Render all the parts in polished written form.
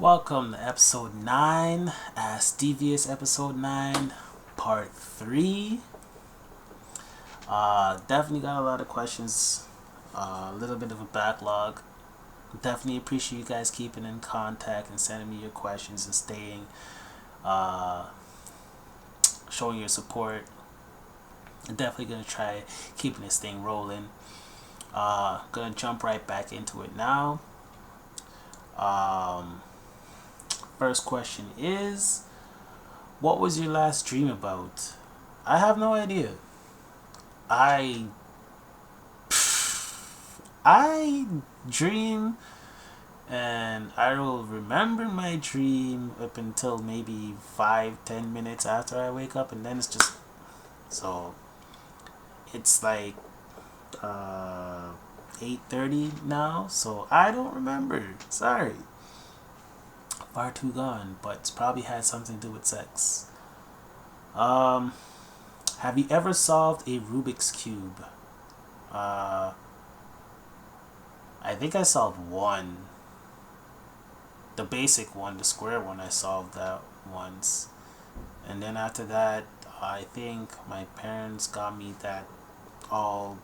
Welcome to episode 9, AskDvS episode 9, part 3. Definitely got a lot of questions, a little bit of a backlog. Definitely appreciate you guys keeping in contact and sending me your questions and staying, showing your support. I'm definitely going to try keeping this thing rolling. Gonna jump right back into it now. First question is, what was your last dream about? I have no idea. I dream and I will remember my dream up until maybe 5-10 minutes after I wake up, and then it's just so it's like 8:30 now, so I don't remember. Sorry. Far too gone, but it's probably had something to do with sex. Have you ever solved a Rubik's Cube? I think I solved one. The basic one, the square one, I solved that once. And then after that, I think my parents got me that all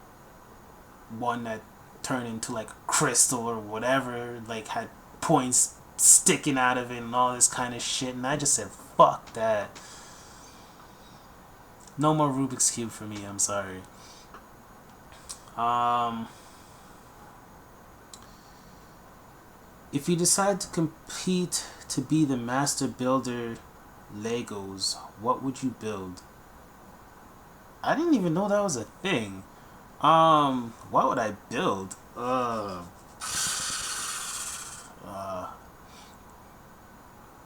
one that turned into like a crystal or whatever, like had points sticking out of it and all this kind of shit, and I just said fuck that. No more Rubik's Cube for me, I'm sorry. If you decide to compete to be the master builder Legos, what would you build? I didn't even know that was a thing. What would I build?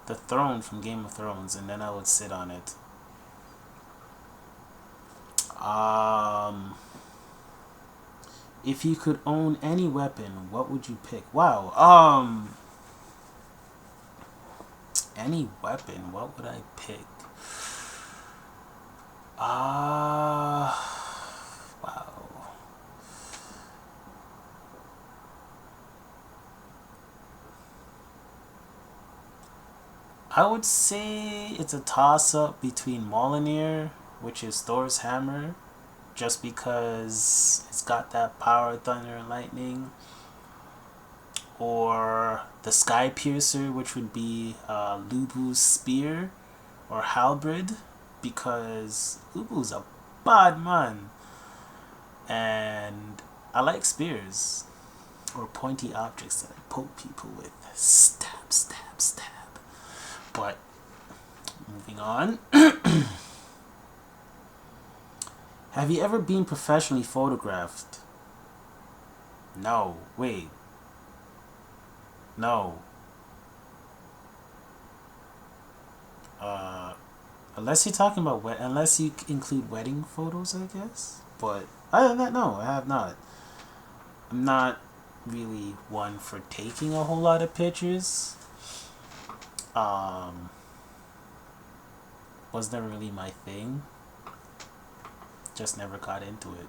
The throne from Game of Thrones, and then I would sit on it. If you could own any weapon, what would you pick? Wow. Any weapon, what would I pick? Wow. I would say it's a toss-up between Mjolnir, which is Thor's hammer, just because it's got that power, thunder and lightning, or the Sky Piercer, which would be Lubu's spear or halberd, because Lubu's a bad man, and I like spears or pointy objects that I poke people with. Stab, stab, stab. But moving on. Have you ever been professionally photographed? No. Wait. No. Unless you're talking about unless you include wedding photos, I guess. But other than that, no, I have not. I'm not really one for taking a whole lot of pictures. Was never really my thing. Just never got into it.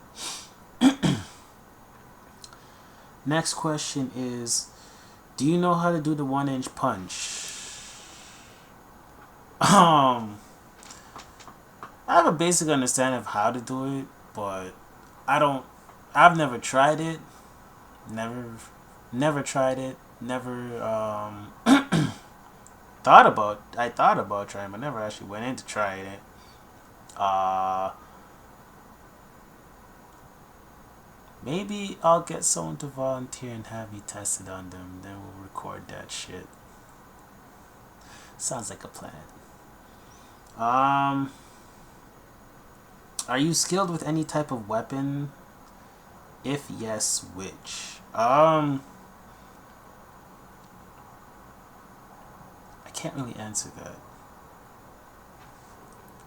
Next question is, do you know how to do the 1-inch punch? I have a basic understanding of how to do it, but I've never tried it. Never tried it. Never I thought about trying, but never actually went into trying it. Maybe I'll get someone to volunteer and have me tested on them. Then we'll record that shit. Sounds like a plan. Are you skilled with any type of weapon? If yes, which? I can't really answer that.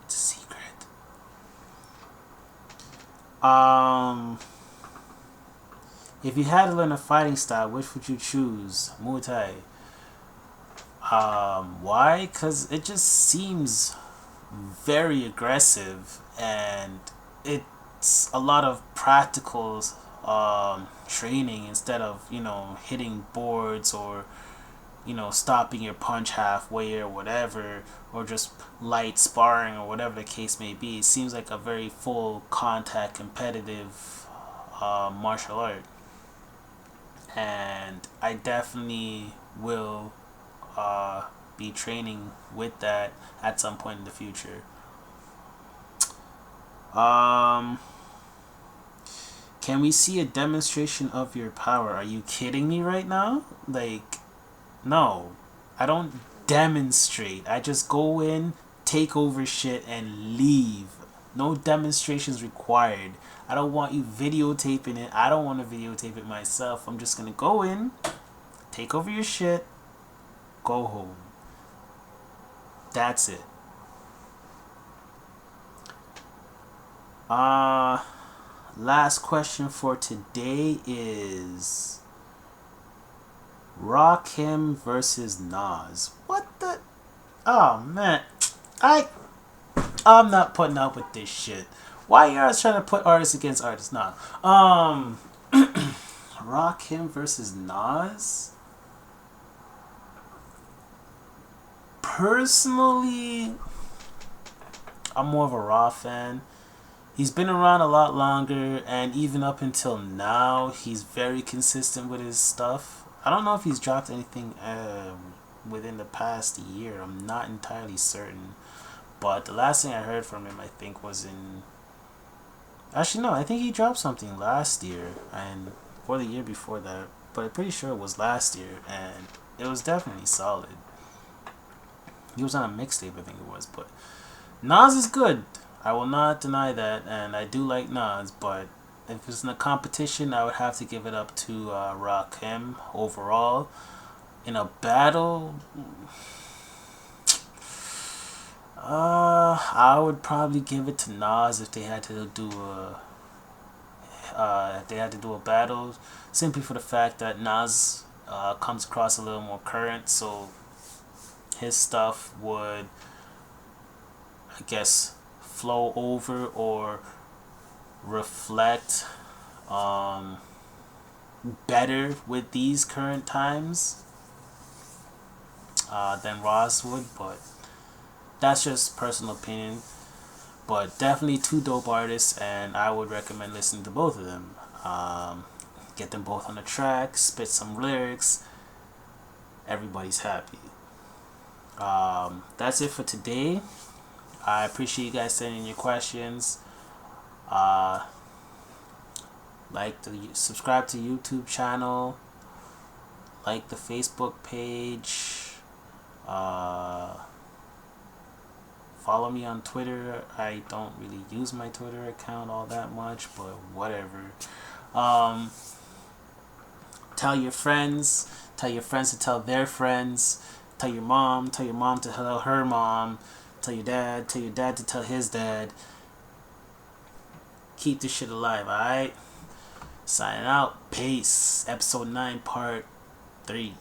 It's a secret. If you had to learn a fighting style, which would you choose? Muay Thai. Why? Because it just seems very aggressive, and it's a lot of practical training instead of hitting boards or stopping your punch halfway or whatever, or just light sparring or whatever the case may be. It seems like a very full contact competitive martial art, and I definitely will be training with that at some point in the future. Um, can we see a demonstration of your power? Are you kidding me right now? Like, no, I don't demonstrate. I just go in, take over shit, and leave. No demonstrations required. I don't want you videotaping it. I don't want to videotape it myself. I'm just gonna go in, take over your shit, go home. That's it. Uh Last question for today is Rakim versus Nas. What the? Oh man, I I'm not putting up with this shit. Why are you guys trying to put artists against artists? Nah. Rakim versus Nas. Personally, I'm more of a Raw fan. He's been around a lot longer, and even up until now, he's very consistent with his stuff. I don't know if he's dropped anything within the past year. I'm not entirely certain. But the last thing I heard from him, I think, was in. Actually, no, I think he dropped something last year, and or the year before that. But I'm pretty sure it was last year, and it was definitely solid. He was on a mixtape, I think it was. But Nas is good. I will not deny that, and I do like Nas, but if it's in a competition, I would have to give it up to Rakim overall. In a battle, I would probably give it to Nas if they had to do a battle, simply for the fact that Nas comes across a little more current, so his stuff would, I guess, flow over or reflect better with these current times than Ross would, but that's just personal opinion. But definitely two dope artists, and I would recommend listening to both of them. Get them both on the track, spit some lyrics. Everybody's happy. That's it for today. I appreciate you guys sending your questions. Like to subscribe to YouTube channel. Like the Facebook page. Follow me on Twitter. I don't really use my Twitter account all that much, but whatever. Tell your friends. Tell your friends to tell their friends. Tell your mom. Tell your mom to tell her mom. Tell your dad. Tell your dad to tell his dad. Keep this shit alive, alright? Signing out. Peace. Episode 9, part 3.